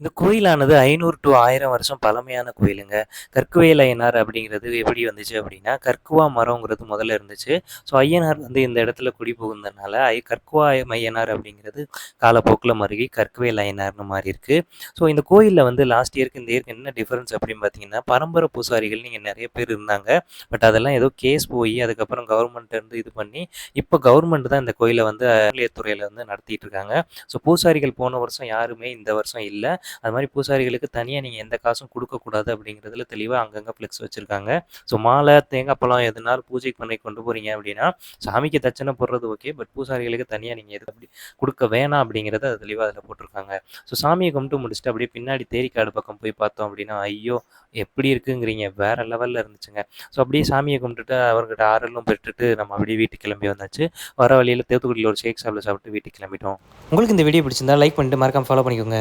இந்த கோயிலானது 500 டூ 1000 வருஷம் பழமையான கோயிலுங்க. கற்குவேல் ஐயனார் அப்படிங்கிறது எப்படி வந்துச்சு அப்படின்னா, கற்குவா மரம்ங்கிறது முதல்ல இருந்துச்சு. ஸோ ஐயனார் வந்து இந்த இடத்துல குடிபுகுந்தனால கற்குவா ஐயனார் அப்படிங்கிறது காலப்போக்குல மருகி கற்குவேல் ஐயனார்னு மாறியிருக்கு. ஸோ இந்த கோயில்ல வந்து லாஸ்ட் இயர்க்கு இந்த இயர்க்கு என்ன டிஃபரன்ஸ் அப்படின்னு பார்த்தீங்கன்னா, பரம்பரை பூசாரிகள் இங்க நெறைய பேர் இருந்தாங்க. பட் அதெல்லாம் ஏதோ கேஸ் போயி அதுக்கப்புறம் கவர்மெண்ட் இருந்து இது பண்ணி, இப்போ கவர்மெண்ட் தான் இந்த கோயில வந்து அறநிலையத்துறையில வந்து நடத்திட்டு இருக்காங்க. ஸோ பூசாரிகள் போன வருஷம் யாருமே இந்த வருஷம் இல்ல. அது மாதிரி பூசாரிகளுக்கு தனியாக நீங்கள் எந்த காசும் கொடுக்கக்கூடாது அப்படிங்கிறதுல தெளிவாக அங்கங்கே ஃப்ளெக்ஸ் வச்சுருக்காங்க. ஸோ மாலை தேங்காய் பழம் எதுனாலும் பூஜை பண்ணி கொண்டு போகிறீங்க அப்படின்னா சாமிக்கு தட்சணை போடுறது ஓகே, பட் பூசாரிகளுக்கு தனியாக நீங்கள் எது அப்படி கொடுக்க வேணாம் அப்படிங்கிறத அது தெளிவாக அதில் போட்டிருக்காங்க. ஸோ சாமியை கும்பிட்டு முடிச்சுட்டு அப்படியே பின்னாடி தேரிக்காடு பக்கம் போய் பார்த்தோம் அப்படின்னா ஐயோ எப்படி இருக்குங்கிறீங்க, வேற லெவலில் இருந்துச்சுங்க. ஸோ அப்படியே சாமியை கும்பிட்டுட்டு அவர்கிட்ட ஆறலும் பெற்றுட்டு நம்ம அப்படியே வீட்டுக்கு கிளம்பி வந்தாச்சு. வர வழியில் தேத்துக்குடியில் ஒரு ஷேக் ஷாப்பில் சாப்பிட்டு வீட்டுக்கு கிளம்பிட்டோம். உங்களுக்கு இந்த வீடியோ பிடிச்சிருந்தா லைக் பண்ணிட்டு மறக்காம ஃபாலோ பண்ணிக்கோங்க.